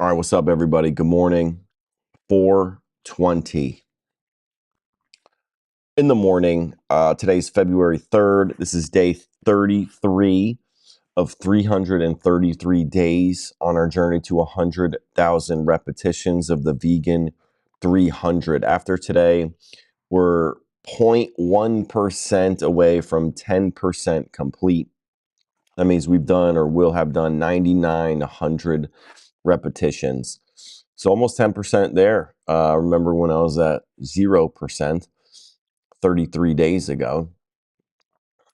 All right, what's up, everybody? Good morning. 4:20 in the morning. Today's February 3rd. This is day 33 of 333 days on our journey to 100,000 repetitions of the Vegan 300. After today, we're 0.1% away from 10% complete. That means we've done or will have done 100 repetitions. So almost 10% there. Remember when I was at 0% 33 days ago.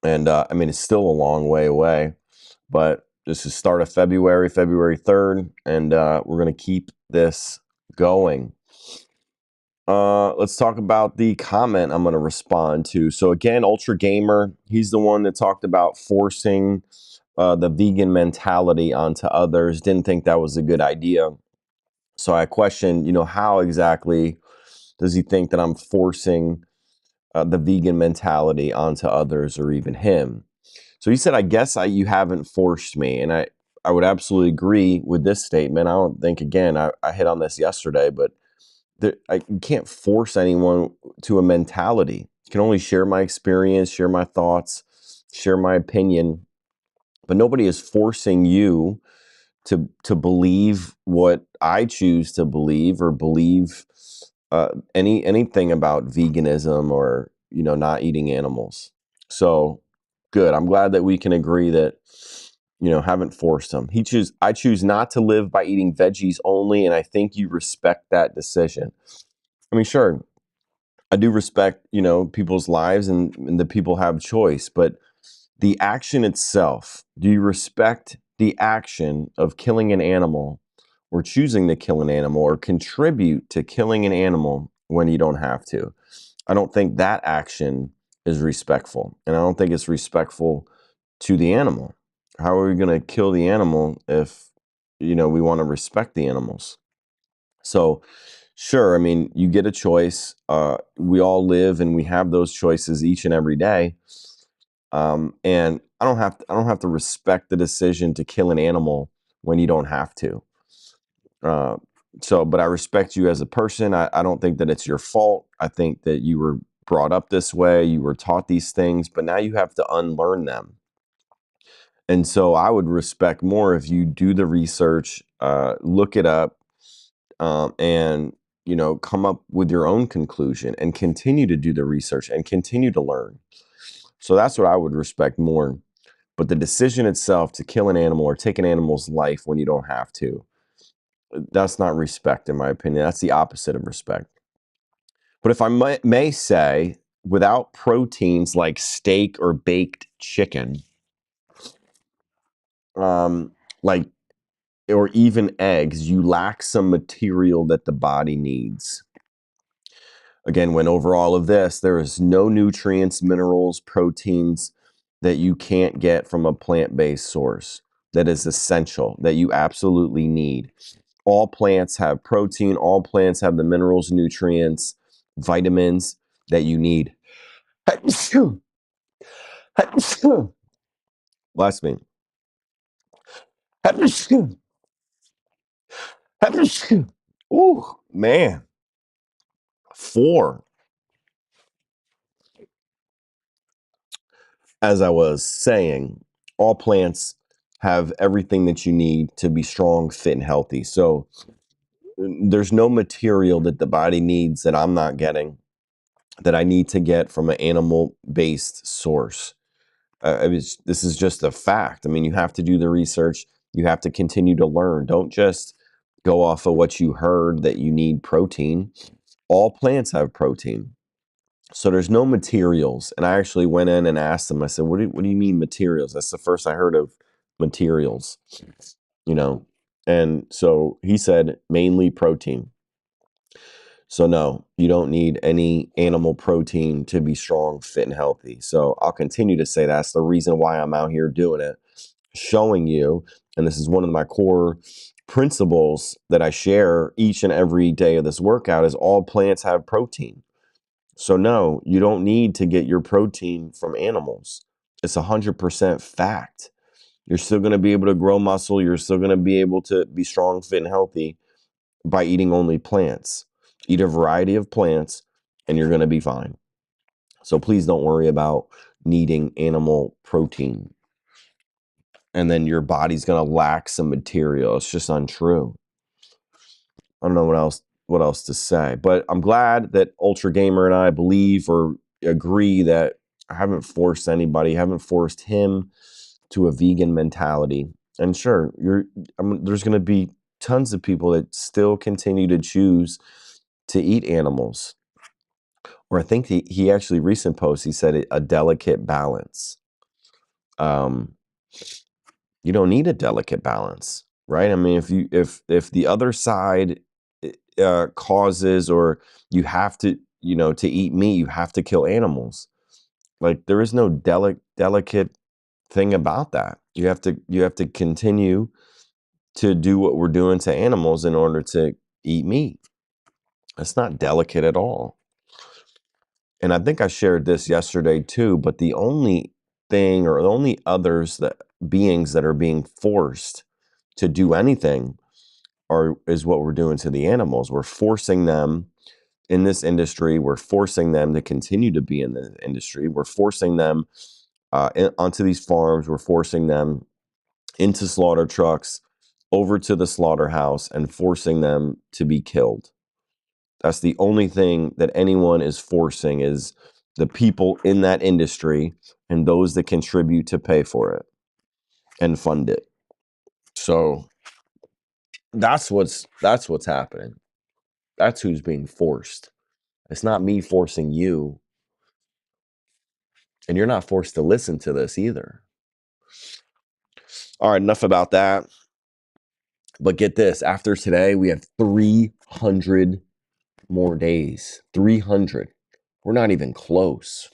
And I mean, it's still a long way away, but this is start of February, February 3rd, and we're going to keep this going. Let's talk about the comment I'm going to respond to. So again, Ultra Gamer, he's the one that talked about forcing the vegan mentality onto others. Didn't think that was a good idea. So I questioned, how exactly does he think that I'm forcing the vegan mentality onto others or even him? So he said, I guess you haven't forced me. And I would absolutely agree with this statement. I don't think, again, I hit on this yesterday, but you can't force anyone to a mentality. You can only share my experience, share my thoughts, share my opinion, but nobody is forcing you to believe what I choose to believe or believe anything about veganism or not eating animals. So good. I'm glad that we can agree that haven't forced him. I choose not to live by eating veggies only, and I think you respect that decision. I mean, sure, I do respect people's lives and the people have choice, but the action itself, do you respect the action of killing an animal or choosing to kill an animal or contribute to killing an animal when you don't have to? I don't think that action is respectful, and I don't think it's respectful to the animal. How are we going to kill the animal if we want to respect the animals? So sure, I mean, you get a choice. We all live and we have those choices each and every day. And I don't have to respect the decision to kill an animal when you don't have to. Uh, but I respect you as a person. I don't think that it's your fault. I think that you were brought up this way. You were taught these things, but now you have to unlearn them. And so I would respect more if you do the research, look it up, and come up with your own conclusion and continue to do the research and continue to learn. So that's what I would respect more. But the decision itself to kill an animal or take an animal's life when you don't have to, that's not respect, in my opinion. That's the opposite of respect. But if I may say, without proteins like steak or baked chicken, like or even eggs, you lack some material that the body needs. Again, when over all of this, there is no nutrients, minerals, proteins that you can't get from a plant-based source that is essential, that you absolutely need. All plants have protein, all plants have the minerals, nutrients, vitamins that you need. Bless me. Ooh, man. 4. As I was saying, all plants have everything that you need to be strong, fit, and healthy. So there's no material that the body needs that I'm not getting, that I need to get from an animal-based source. This is just a fact. I mean, you have to do the research. You have to continue to learn. Don't just go off of what you heard that you need protein. All plants have protein. So there's no materials. And I actually went in and asked them, I said, what do you mean materials? That's the first I heard of materials, you know? And so he said, mainly protein. So no, you don't need any animal protein to be strong, fit, and healthy. So I'll continue to say that's the reason why I'm out here doing it, showing you, and this is one of my core principles that I share each and every day of this workout, is all plants have protein. So no, you don't need to get your protein from animals. It's 100% fact. You're still going to be able to grow muscle. You're still going to be able to be strong, fit, and healthy by eating only plants. Eat a variety of plants, and you're going to be fine. So please don't worry about needing animal protein. And then your body's going to lack some material. It's just untrue. I don't know what else to say. But I'm glad that Ultra Gamer and I believe or agree that I haven't forced anybody, haven't forced him to a vegan mentality. And sure, there's going to be tons of people that still continue to choose to eat animals. Or I think he actually recent post, he said a delicate balance. You don't need a delicate balance, right? I mean, if the other side causes, or you have to, to eat meat, you have to kill animals. Like, there is no delicate thing about that. You have to continue to do what we're doing to animals in order to eat meat. It's not delicate at all. And I think I shared this yesterday too, but the only thing, or the only beings that are being forced to do anything is what we're doing to the animals. We're forcing them in this industry. We're forcing them to continue to be in the industry. We're forcing them onto these farms. We're forcing them into slaughter trucks, over to the slaughterhouse, and forcing them to be killed. That's the only thing that anyone is forcing, is the people in that industry and those that contribute to pay for it and fund it. So that's what's happening. That's who's being forced. It's not me forcing you. And you're not forced to listen to this either. All right, enough about that. But get this, after today, we have 300 more days. 300. We're not even close.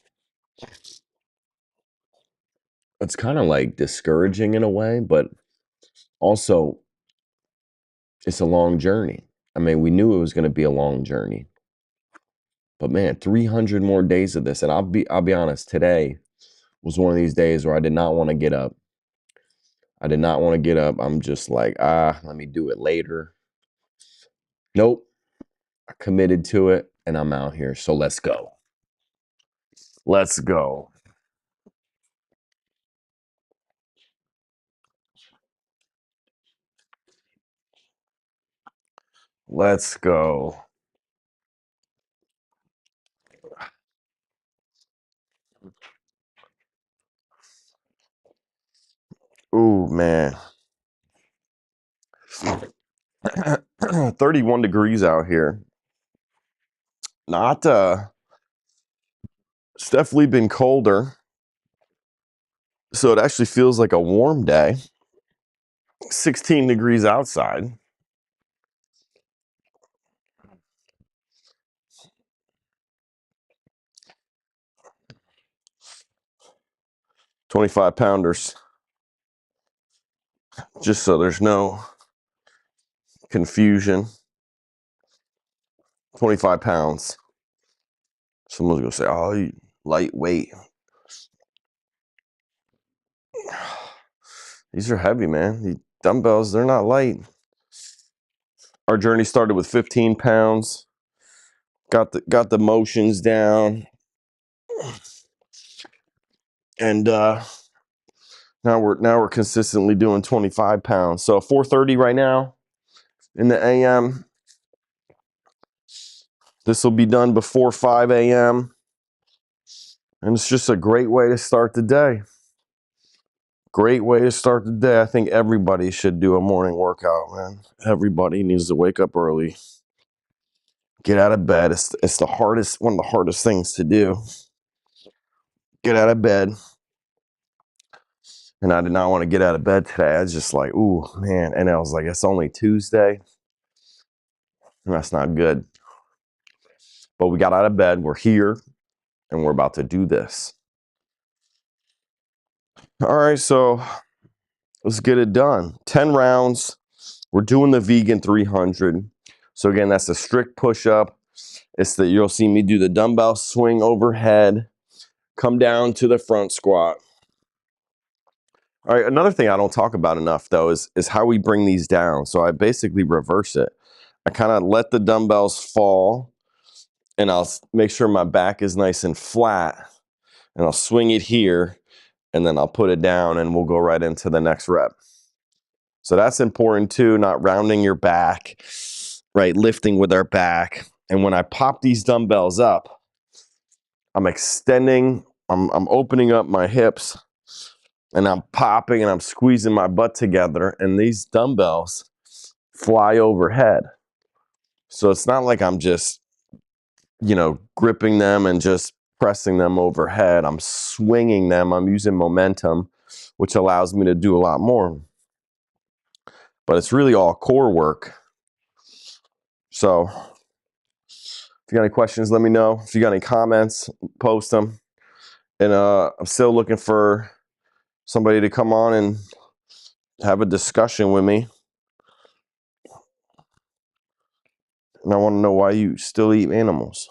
It's kind of like discouraging in a way, but also it's a long journey. I mean, we knew it was going to be a long journey. But man, 300 more days of this. And I'll be honest, today was one of these days where I did not want to get up. I did not want to get up. I'm just like, let me do it later. Nope. I committed to it and I'm out here. So let's go. Let's go. Let's go. Ooh, man. 31 degrees out here. Not It's definitely been colder. So it actually feels like a warm day. 16 degrees outside. $25 pounders. Just so there's no confusion. 25 pounds. Someone's gonna say, "Oh, you lightweight." These are heavy, man. The dumbbells, they're not light. Our journey started with 15 pounds. Got the motions down, and now we're consistently doing 25 pounds. So 4:30 right now in the AM. This will be done before 5 a.m. And it's just a great way to start the day. Great way to start the day. I think everybody should do a morning workout, man. Everybody needs to wake up early. Get out of bed. It's one of the hardest things to do. Get out of bed. And I did not want to get out of bed today. I was just like, ooh, man. And I was like, it's only Tuesday. And that's not good. But we got out of bed. We're here. And we're about to do this. All right, so let's get it done. 10 rounds. We're doing the vegan 300. So again, that's a strict push-up. You'll see me do the dumbbell swing overhead, come down to the front squat, All right, another thing I don't talk about enough though is how we bring these down. So I basically reverse it. I kind of let the dumbbells fall, and I'll make sure my back is nice and flat, and I'll swing it here, and then I'll put it down, and we'll go right into the next rep. So that's important too, not rounding your back, right? Lifting with our back. And when I pop these dumbbells up, I'm extending, I'm opening up my hips, and I'm popping and I'm squeezing my butt together, and these dumbbells fly overhead. So it's not like I'm just, gripping them and just pressing them overhead. I'm swinging them. I'm using momentum, which allows me to do a lot more. But it's really all core work. So if you got any questions, let me know. If you got any comments, post them. And I'm still looking for somebody to come on and have a discussion with me. And I want to know why you still eat animals.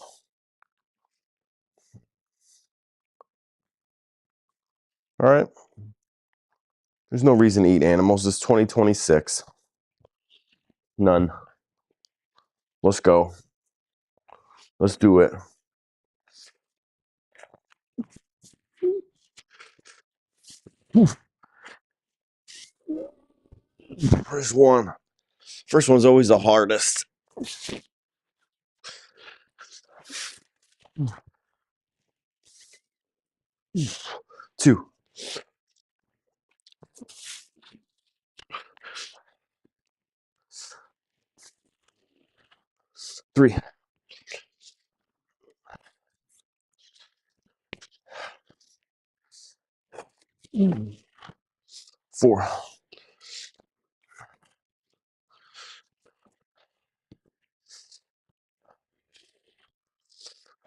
All right. There's no reason to eat animals. It's 2026. None. Let's go. Let's do it. First one. First one's always the hardest. 2, 3, 4,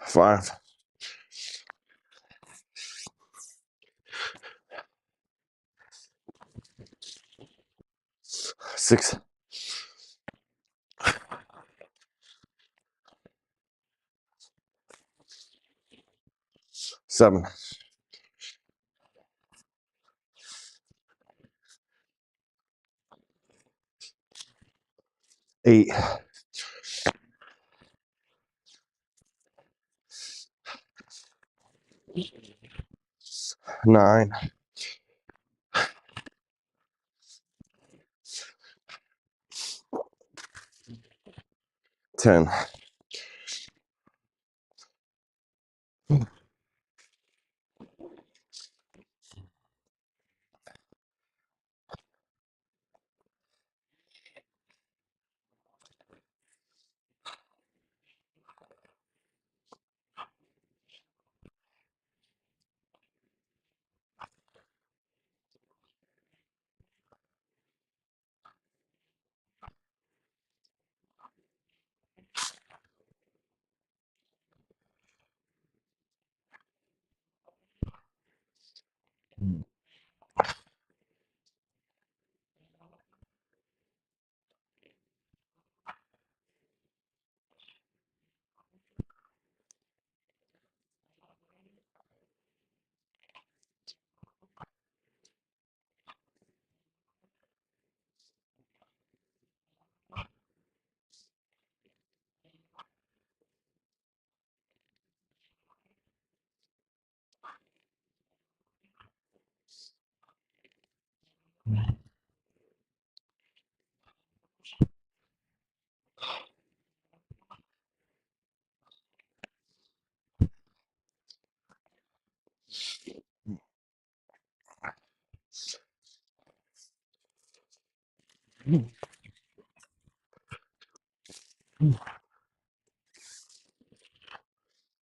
5, 6, 7, 8, 9, 10.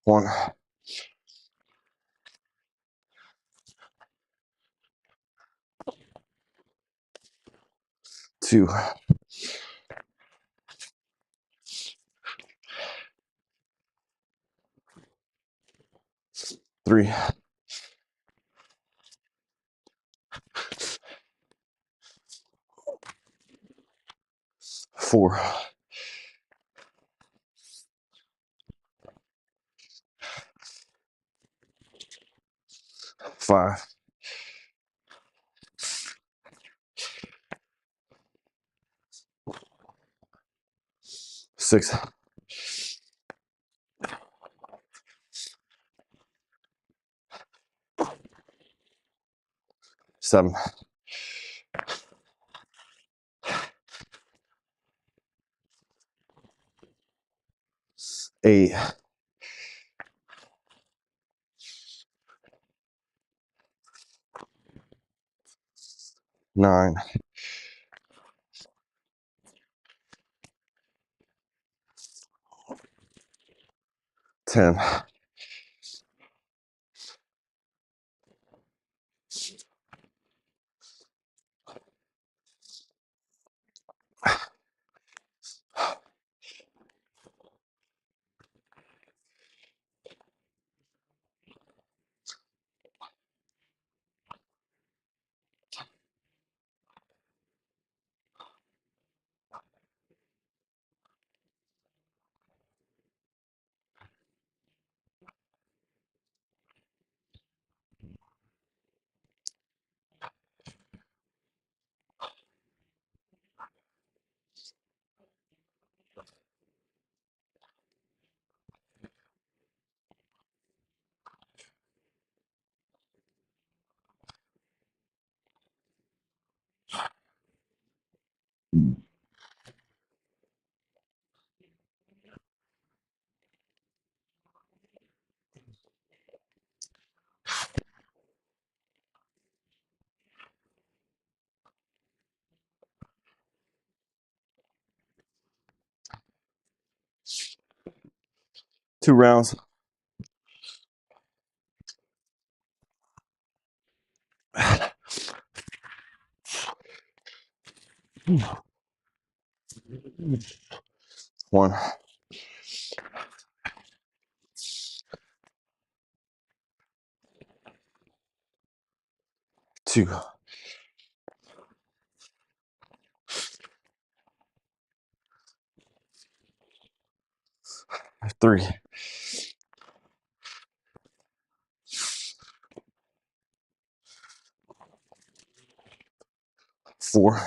One, 2, 3, 4, 5, 6, 7, 8, 9, 10, 2 rounds. One, 2, 3, 4,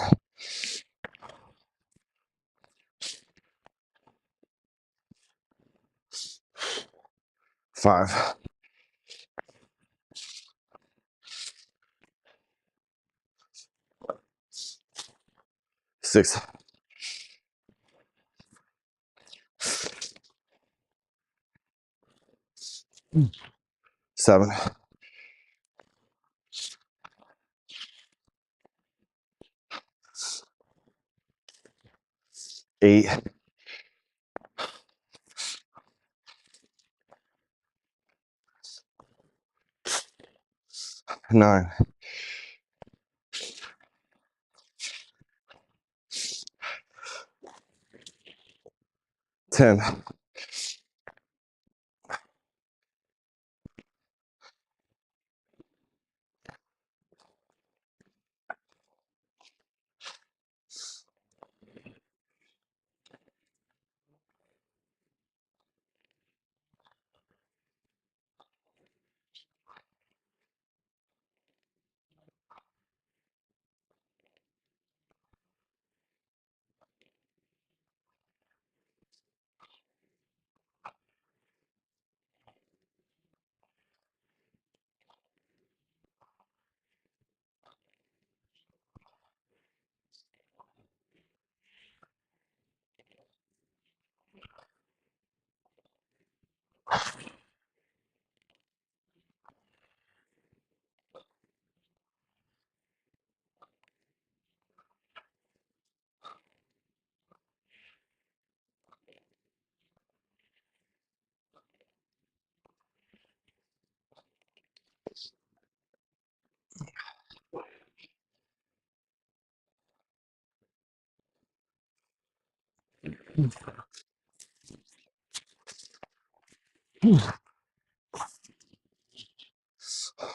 5, 6, 7, 8, 9, 10.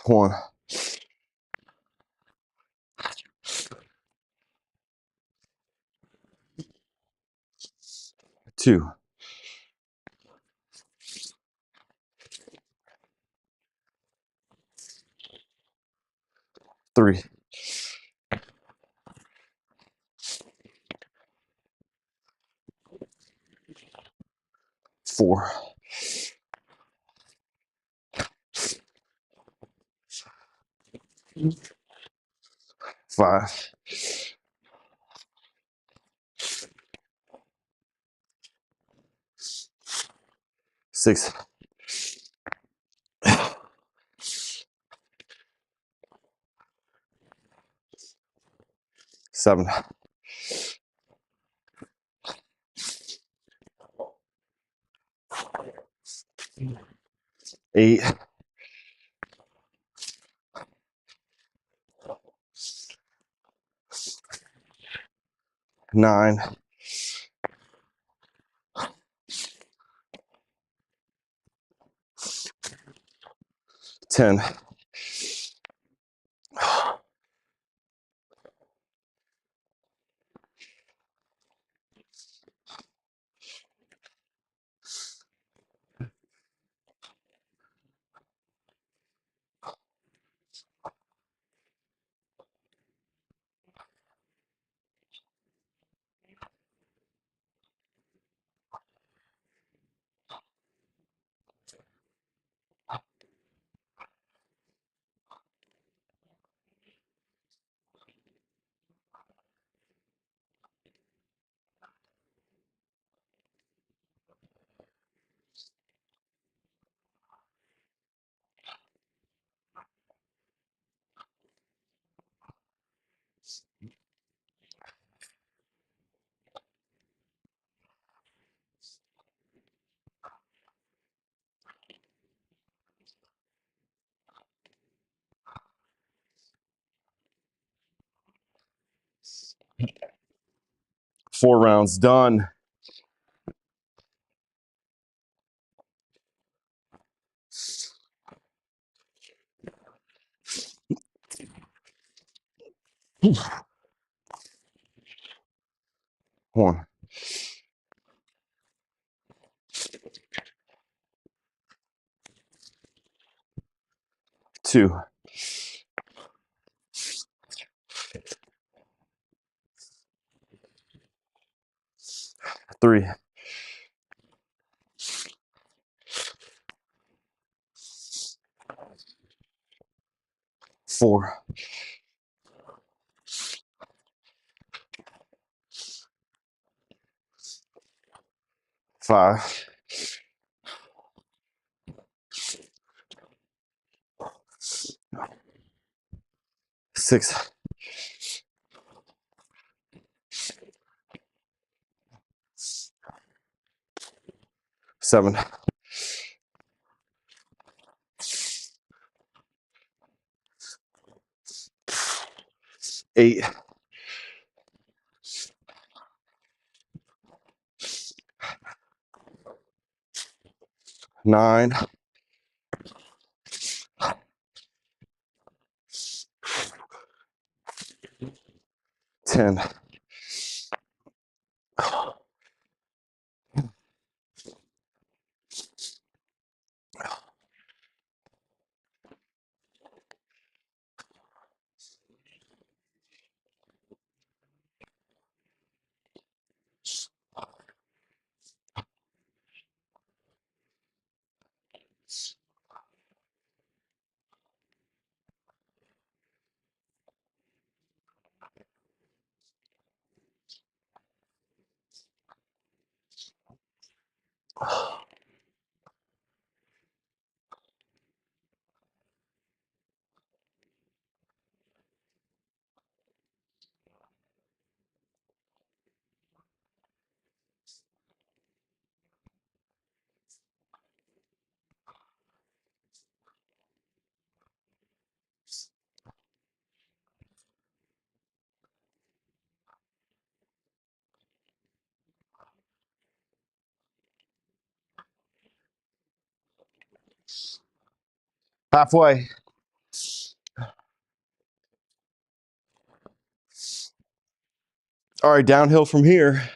One, 2, 3, 4, 5, 6, 7, 8, 9, 10, 4 rounds done. One, 2, 3, 4, 5, 6, 7, 8, 9, 10. Halfway. All right, downhill from here.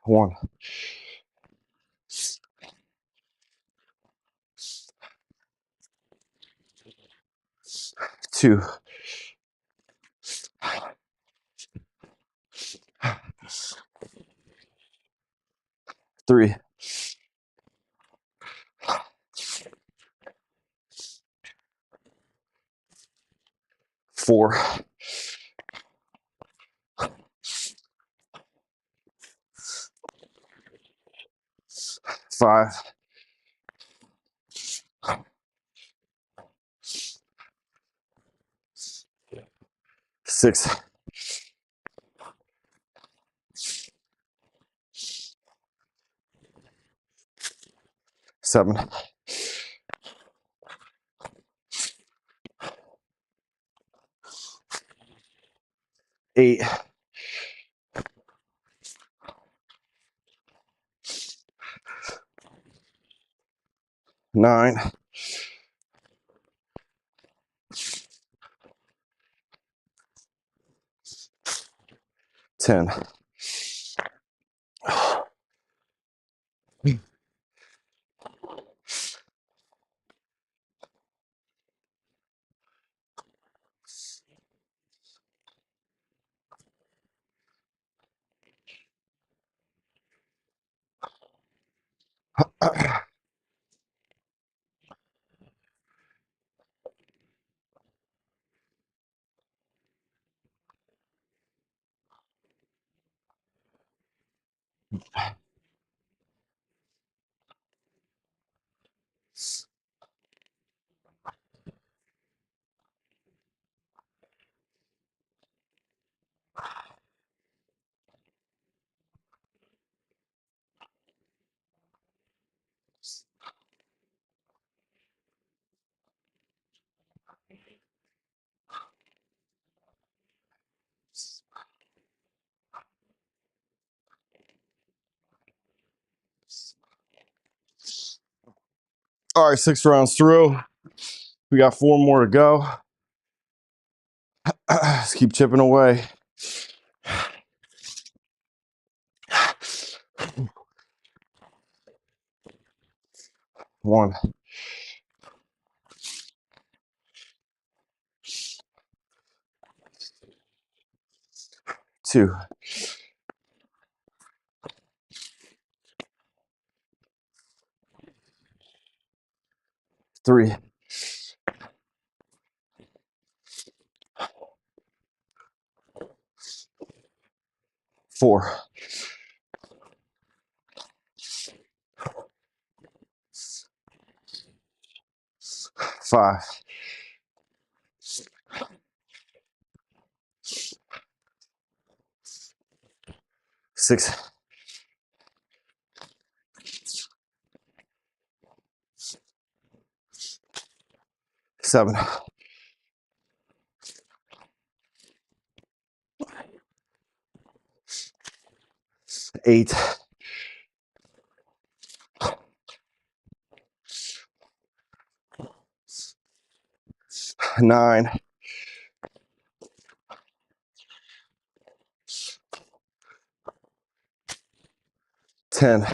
1, 2, 3, 4, 5, 6, 7, 8, 9, 10. All right, 6 rounds through. We got 4 more to go. Let's keep chipping away. 1, 2, 3, 4, 5, 6, 7, 8, 9, 10.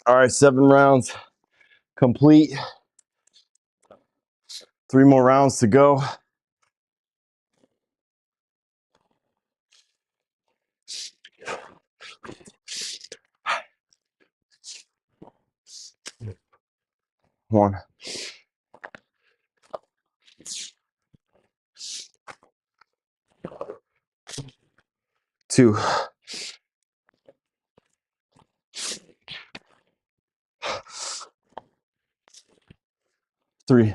All right, 7 rounds complete. 3 more rounds to go. One, 2, 3,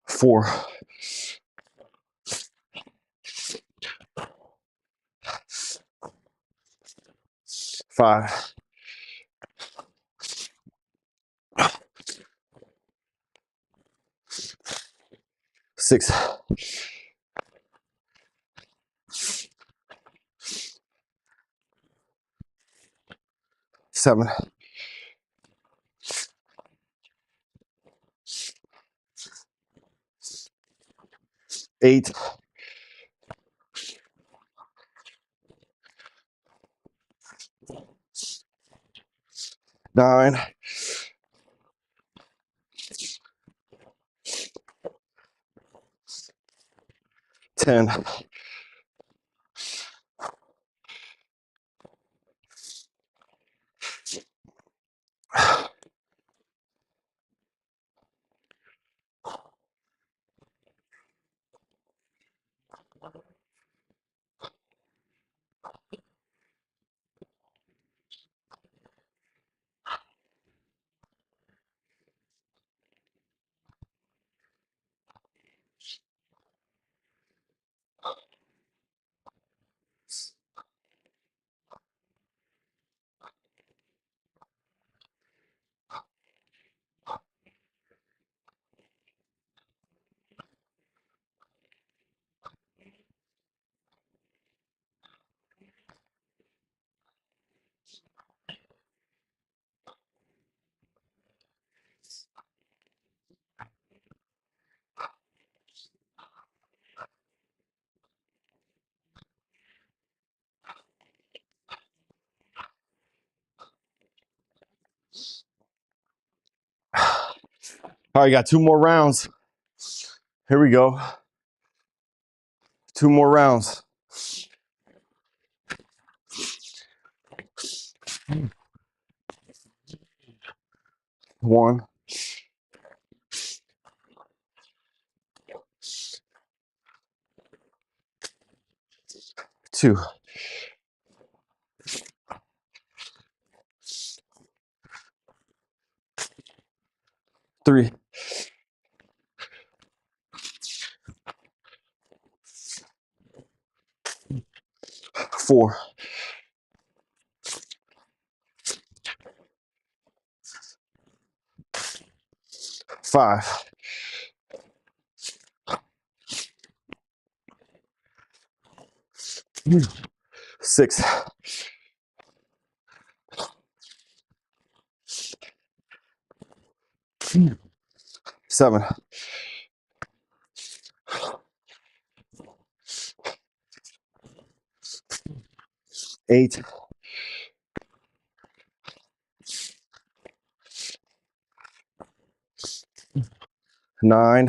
4, 5, 6, 7, 8, 9, 10. All right, got 2 more rounds. Here we go. 2 more rounds. 1, 2, 3, 4, 5, 6, 7, 8, 9,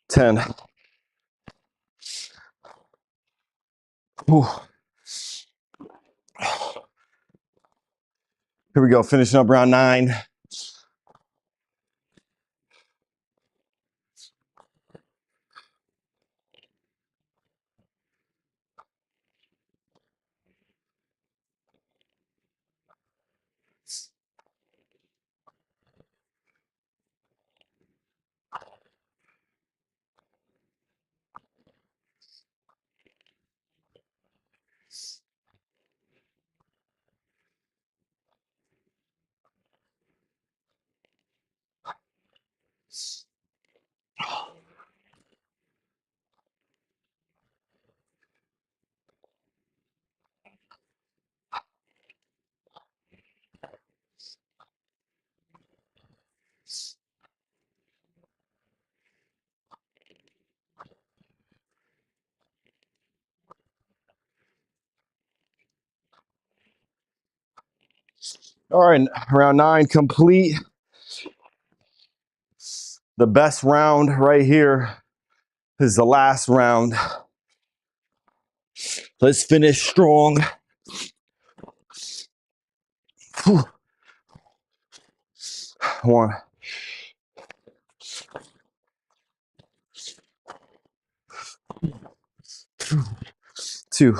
10. Whew. Here we go, finishing up round 9. All right, round 9 complete. The best round right here is the last round. Let's finish strong. 1, 2,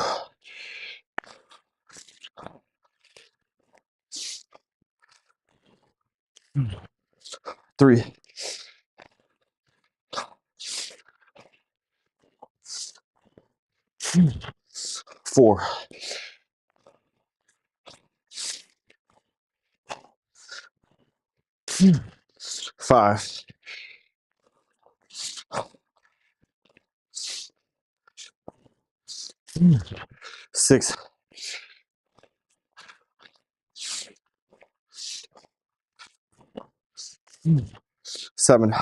3, 4, 5, 6, 7,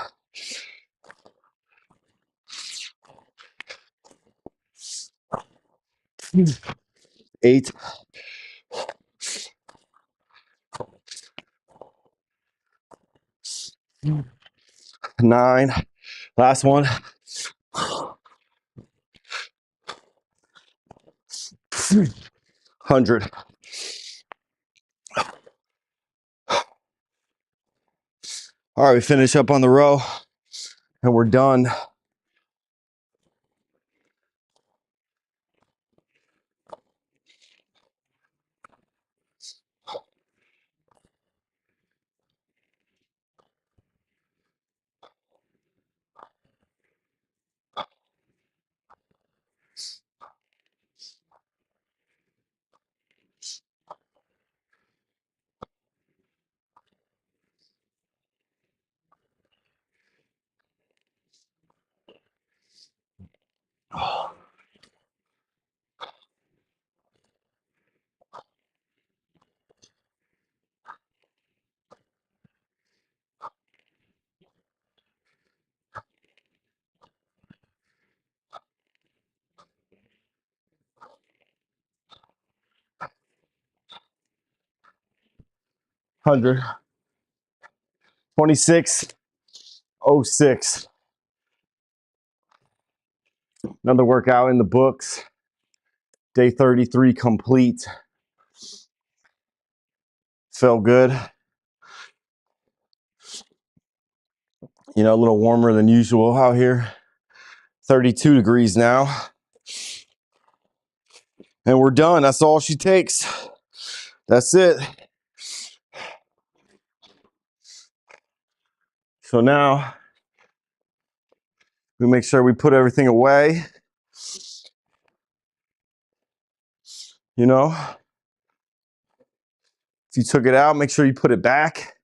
8, 9. Last one. 100. All right, we finish up on the row and we're done. Oh. 100. 26:06. Another workout in the books. Day 33 complete. Felt good. You know, a little warmer than usual out here. 32 degrees now. And we're done. That's all she takes. That's it. So now we make sure we put everything away. You know, if you took it out, make sure you put it back.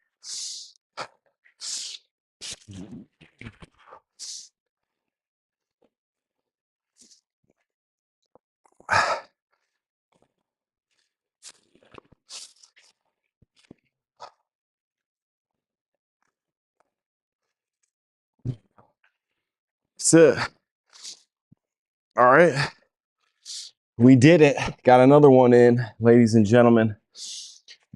That's it. All right. We did it. Got another one in, ladies and gentlemen.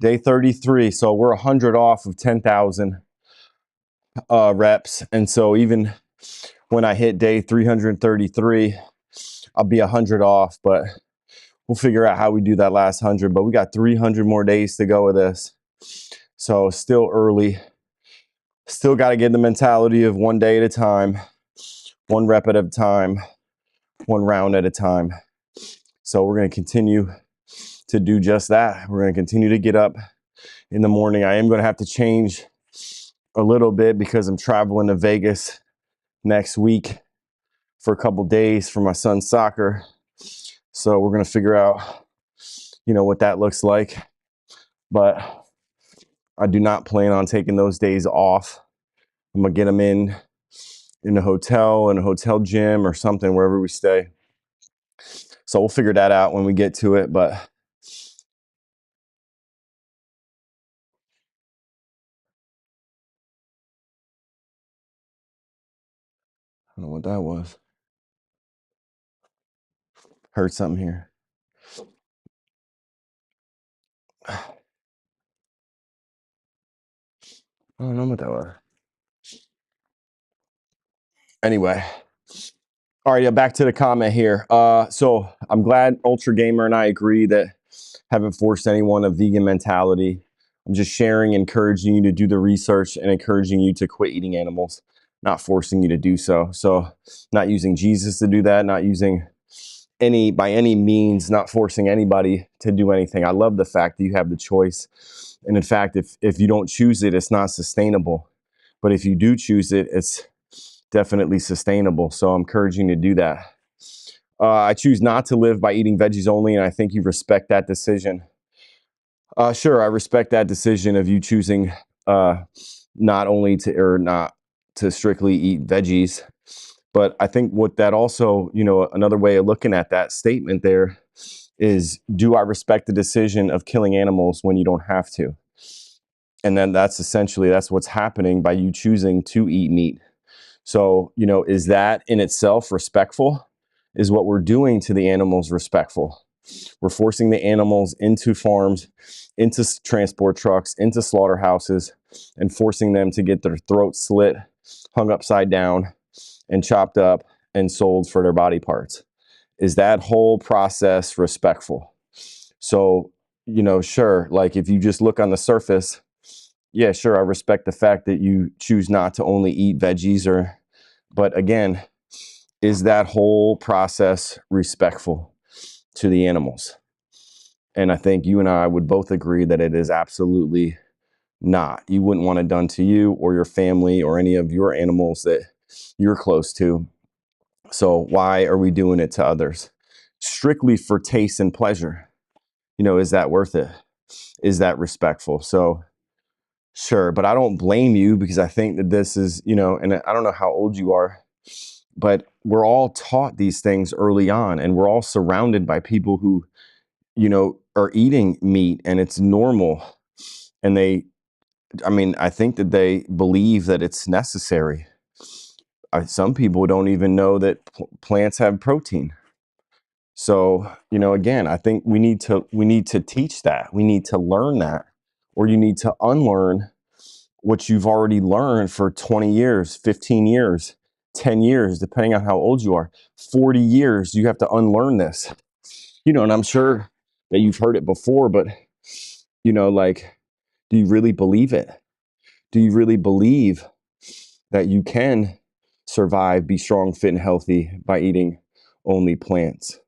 Day 33. So we're 100 off of 10,000 reps. And so even when I hit day 333, I'll be 100 off. But we'll figure out how we do that last 100. But we got 300 more days to go with this. So still early. Still got to get the mentality of one day at a time, one rep at a time, one round at a time. So we're going to continue to do just that. We're going to continue to get up in the morning. I am going to have to change a little bit because I'm traveling to Vegas next week for a couple days for my son's soccer. So we're going to figure out, you know, what that looks like. But I do not plan on taking those days off. I'm going to get them in a hotel gym or something, wherever we stay. So we'll figure that out when we get to it. But I don't know what that was. Heard something here. I don't know what that was. Anyway. All right, yeah, back to the comment here. So I'm glad Ultra Gamer and I agree that haven't forced anyone a vegan mentality. I'm just sharing, encouraging you to do the research and encouraging you to quit eating animals, not forcing you to do so. So not using Jesus to do that, not using by any means, not forcing anybody to do anything. I love the fact that you have the choice. And in fact, if you don't choose it, it's not sustainable. But if you do choose it, it's definitely sustainable. So I'm encouraging you to do that. I choose not to live by eating veggies only, and I think you respect that decision. Sure, I respect that decision of you choosing not to strictly eat veggies. But I think what that also, another way of looking at that statement there is, do I respect the decision of killing animals when you don't have to? And then that's what's happening by you choosing to eat meat. So, is that in itself respectful? Is what we're doing to the animals respectful? We're forcing the animals into farms, into transport trucks, into slaughterhouses, and forcing them to get their throats slit, hung upside down, and chopped up and sold for their body parts. Is that whole process respectful? So, sure, like if you just look on the surface, yeah, sure, I respect the fact that you choose not to only eat veggies but again, is that whole process respectful to the animals? And I think you and I would both agree that it is absolutely not. You wouldn't want it done to you or your family or any of your animals that you're close to. So why are we doing it to others? Strictly for taste and pleasure. Is that worth it? Is that respectful? So sure, but I don't blame you, because I think that this is, and I don't know how old you are, but we're all taught these things early on, and we're all surrounded by people who, are eating meat and it's normal. And I think that they believe that it's necessary. Some people don't even know that plants have protein. So, again, I think we need to teach that. We need to learn that, or you need to unlearn what you've already learned for 20 years, 15 years, 10 years, depending on how old you are. 40 years, you have to unlearn this. And I'm sure that you've heard it before, but like, do you really believe it? Do you really believe that you can survive, be strong, fit, and healthy by eating only plants?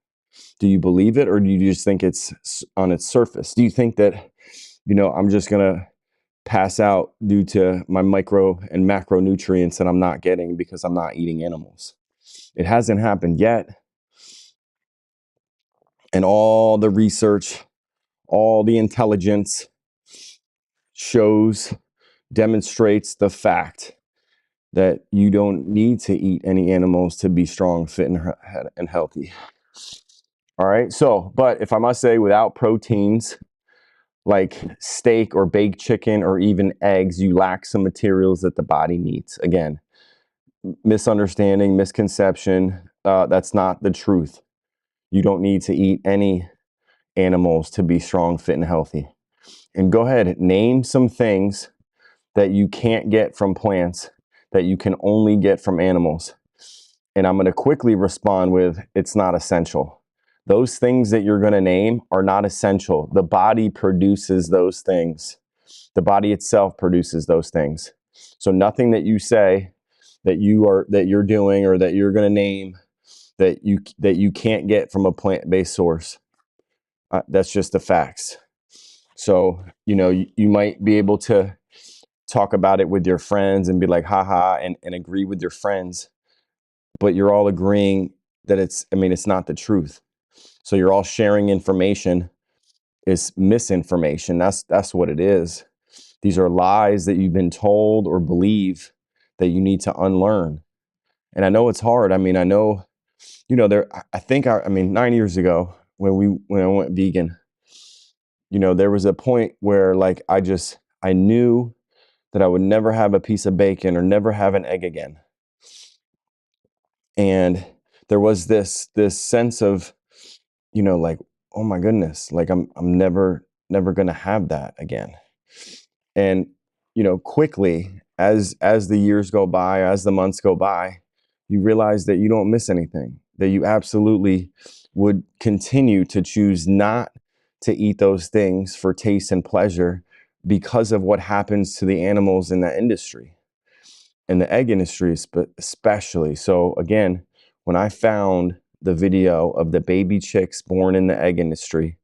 Do you believe it, or do you just think it's on its surface? Do you think that, I'm just going to pass out due to my micro and macronutrients that I'm not getting because I'm not eating animals? It hasn't happened yet. And all the research, all the intelligence demonstrates the fact that you don't need to eat any animals to be strong, fit, and healthy. All right. So, but if I must say, without proteins like steak or baked chicken or even eggs, you lack some materials that the body needs. Again, misunderstanding, misconception. That's not the truth. You don't need to eat any animals to be strong, fit, and healthy. And go ahead, name some things that you can't get from plants that you can only get from animals. And I'm going to quickly respond with, it's not essential. Those things that you're going to name are not essential. The body produces those things. The body itself produces those things. So nothing that you say that you're doing or that you're going to name that you can't get from a plant-based source. That's just the facts. So, you might be able to talk about it with your friends and be like, haha, and agree with your friends, but you're all agreeing that it's not the truth. So you're all sharing information. It's misinformation. That's what it is. These are lies that you've been told or believe that you need to unlearn. And I know it's hard. I know, I think 9 years ago when I went vegan, there was a point where like I knew that I would never have a piece of bacon or never have an egg again. And there was this sense of, like, oh my goodness, like I'm never gonna have that again. And quickly, as the years go by, as the months go by, you realize that you don't miss anything, that you absolutely would continue to choose not to eat those things for taste and pleasure because of what happens to the animals in that industry, in the egg industry especially. So again, when I found the video of the baby chicks born in the egg industry,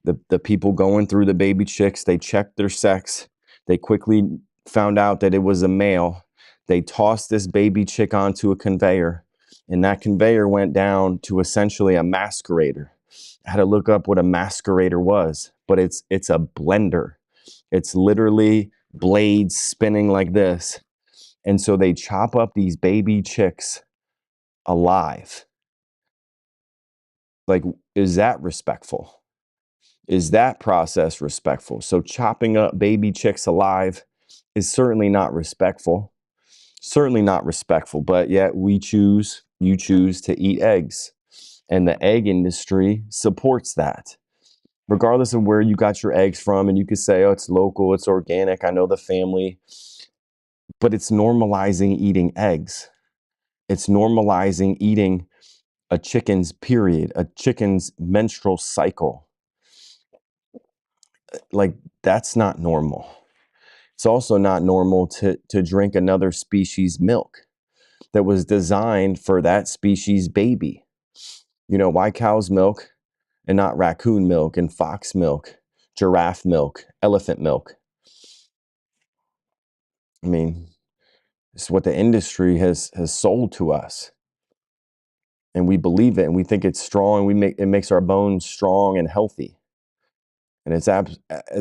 the people going through the baby chicks, they checked their sex. They quickly found out that it was a male. They tossed this baby chick onto a conveyor, and that conveyor went down to essentially a masquerator. I had to look up what a masquerator was, but it's a blender. It's literally blades spinning like this. And so they chop up these baby chicks alive. Like, is that respectful? Is that process respectful? So chopping up baby chicks alive is certainly not respectful. Certainly not respectful, but yet you choose to eat eggs. And the egg industry supports that. Regardless of where you got your eggs from, and you could say, oh, it's local, it's organic, I know the family, but it's normalizing eating eggs. It's normalizing eating a chicken's period, a chicken's menstrual cycle. Like, that's not normal. It's also not normal to drink another species' milk that was designed for that species' baby. You know, why cow's milk and not raccoon milk and fox milk, giraffe milk, elephant milk? I mean, it's what the industry has sold to us. And we believe it, and we think it's strong. It makes our bones strong and healthy. And it's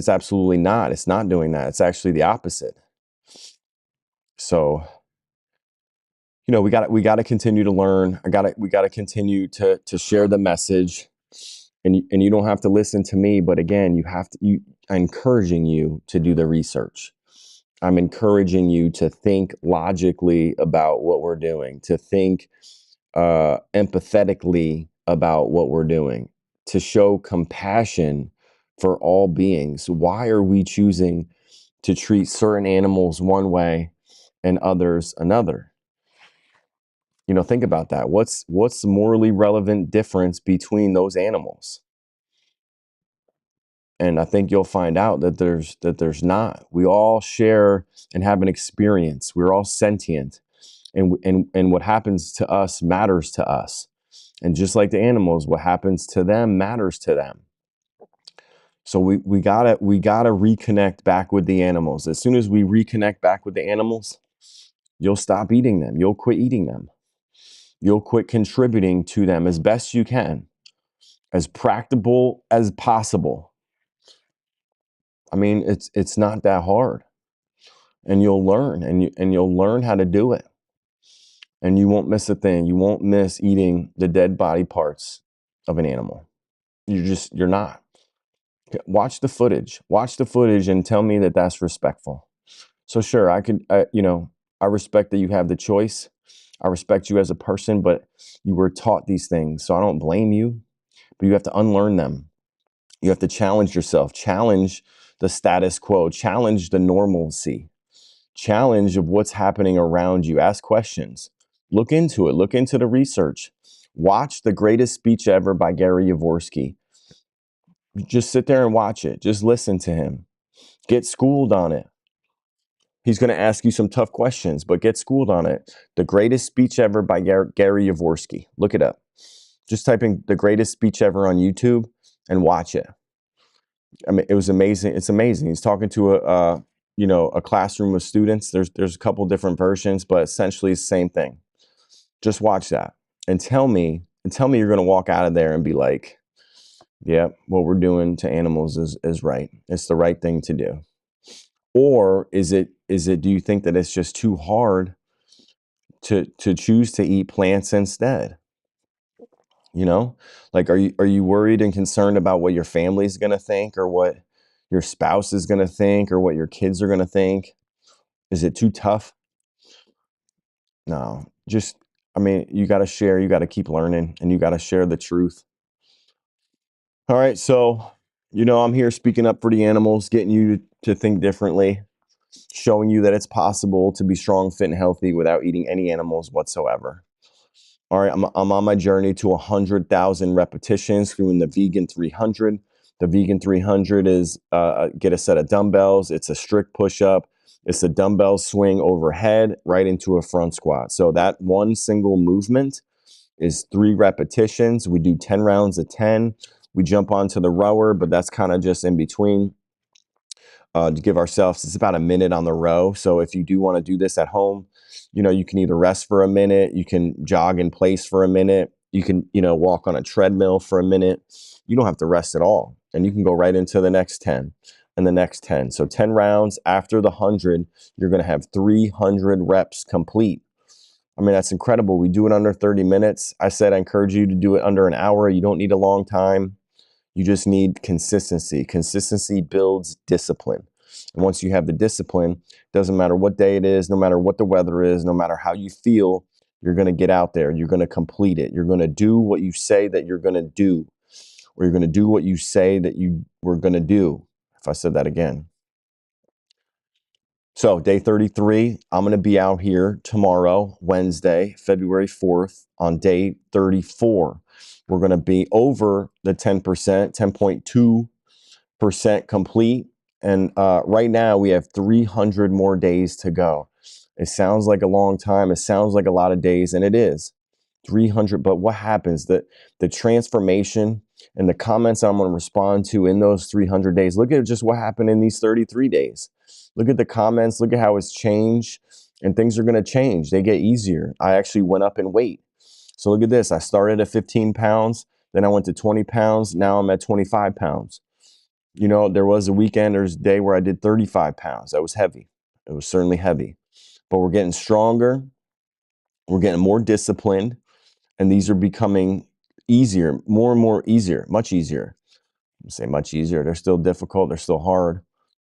absolutely not. It's not doing that. It's actually the opposite. So, you know, we got to continue to learn. We got to continue to share the message. And you don't have to listen to me, but again, I'm encouraging you to do the research. I'm encouraging you to think logically about what we're doing, to think empathetically about what we're doing, to show compassion for all beings. Why are we choosing to treat certain animals one way and others another? You know, think about that. What's the morally relevant difference between those animals? And I think you'll find out that there's not. We all share and have an experience. We're all sentient. And what happens to us matters to us. And just like the animals, what happens to them matters to them. So we gotta reconnect back with the animals. As soon as we reconnect back with the animals, you'll stop eating them. You'll quit eating them. You'll quit contributing to them as best you can, as practicable as possible. I mean, it's not that hard, and you'll learn, and you'll learn how to do it, and you won't miss a thing. You won't miss eating the dead body parts of an animal. You're not. Watch the footage. Watch the footage and tell me that that's respectful. So sure, I respect that you have the choice. I respect you as a person, but you were taught these things, so I don't blame you. But you have to unlearn them. You have to challenge yourself, challenge the status quo, challenge the normalcy, challenge of what's happening around you. Ask questions. Look into it. Look into the research. Watch The Greatest Speech Ever by Gary Yavorski. Just sit there and watch it. Just listen to him. Get schooled on it. He's going to ask you some tough questions, but get schooled on it. The Greatest Speech Ever by Gary Yavorski. Look it up. Just type in The Greatest Speech Ever on YouTube and watch it. I mean, it was amazing. It's amazing. He's talking to a classroom of students. There's a couple different versions, but essentially it's the same thing. Just watch that and tell me you're going to walk out of there and be like, yeah, what we're doing to animals is right. It's the right thing to do. Or is it, do you think that it's just too hard to choose to eat plants instead? You know, like, are you worried and concerned about what your family's going to think, or what your spouse is going to think, or what your kids are going to think? Is it too tough? No, I mean, you got to share, you got to keep learning, and you got to share the truth. All right. So, I'm here speaking up for the animals, getting you to think differently, showing you that it's possible to be strong, fit, and healthy without eating any animals whatsoever. All right, I'm on my journey to 100,000 repetitions doing the Vegan 300. The vegan 300 is get a set of dumbbells. It's a strict push-up. It's a dumbbell swing overhead right into a front squat. So that one single movement is 3 repetitions. We do 10 rounds of 10. We jump onto the rower, but that's kind of just in between to give ourselves, it's about a minute on the row. So if you do want to do this at home, you can either rest for a minute, you can jog in place for a minute, you can, walk on a treadmill for a minute. You don't have to rest at all. And you can go right into the next 10 and the next 10. So 10 rounds after the 100, you're going to have 300 reps complete. I mean, that's incredible. We do it under 30 minutes. I said I encourage you to do it under an hour. You don't need a long time. You just need consistency. Consistency builds discipline. And once you have the discipline, doesn't matter what day it is, no matter what the weather is, no matter how you feel, you're going to get out there. You're going to complete it. You're going to do what you say that you're going to do, or you're going to do what you say that you were going to do. If I said that again. So day 33, I'm going to be out here tomorrow, Wednesday, February 4th, on day 34. We're going to be over the 10%, 10.2% complete. And right now we have 300 more days to go. It sounds like a long time. It sounds like a lot of days, and it is 300. But what happens? The transformation and the comments I'm going to respond to in those 300 days. Look at just what happened in these 33 days. Look at the comments. Look at how it's changed, and things are going to change. They get easier. I actually went up in weight. So look at this. I started at 15 pounds. Then I went to 20 pounds. Now I'm at 25 pounds. There was a weekend, there's a day where I did 35 pounds. That was heavy. It was certainly heavy. But we're getting stronger. We're getting more disciplined. And these are becoming easier, more and more easier, much easier. I say much easier. They're still difficult. They're still hard.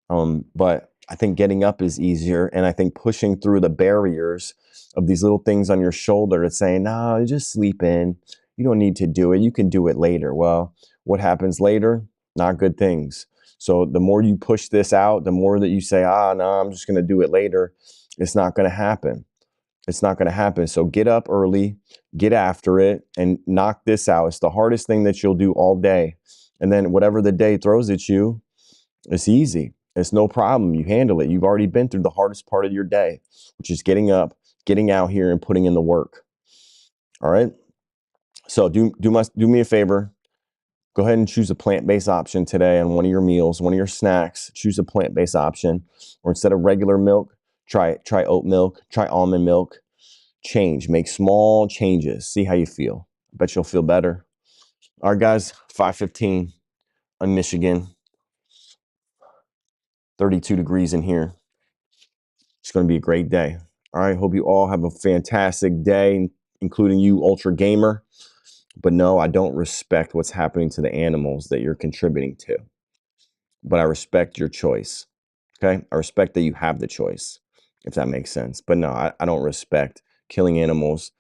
But I think getting up is easier. And I think pushing through the barriers of these little things on your shoulder that's saying, no, just sleep in. You don't need to do it. You can do it later. Well, what happens later? Not good things. So the more you push this out, the more that you say, no, I'm just going to do it later. It's not going to happen. It's not going to happen. So get up early, get after it, and knock this out. It's the hardest thing that you'll do all day. And then whatever the day throws at you, it's easy. It's no problem. You handle it. You've already been through the hardest part of your day, which is getting up, getting out here, and putting in the work. All right. So do me a favor. Go ahead and choose a plant-based option today on one of your meals, one of your snacks. Choose a plant-based option, or instead of regular milk, try oat milk, try almond milk. Change. Make small changes. See how you feel. I bet you'll feel better. All right, guys. 5:15 in Michigan. 32 degrees in here. It's going to be a great day. All right. Hope you all have a fantastic day, including you, Ultra Gamer. But no, I don't respect what's happening to the animals that you're contributing to. But I respect your choice. Okay? I respect that you have the choice, if that makes sense. But no, I don't respect killing animals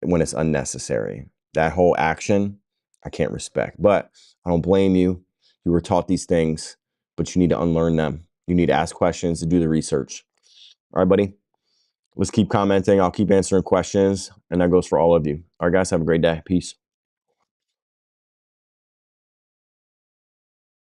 when it's unnecessary. That whole action, I can't respect. But I don't blame you. You were taught these things, but you need to unlearn them. You need to ask questions to do the research. All right, buddy. Let's keep commenting. I'll keep answering questions. And that goes for all of you. All right, guys. Have a great day. Peace.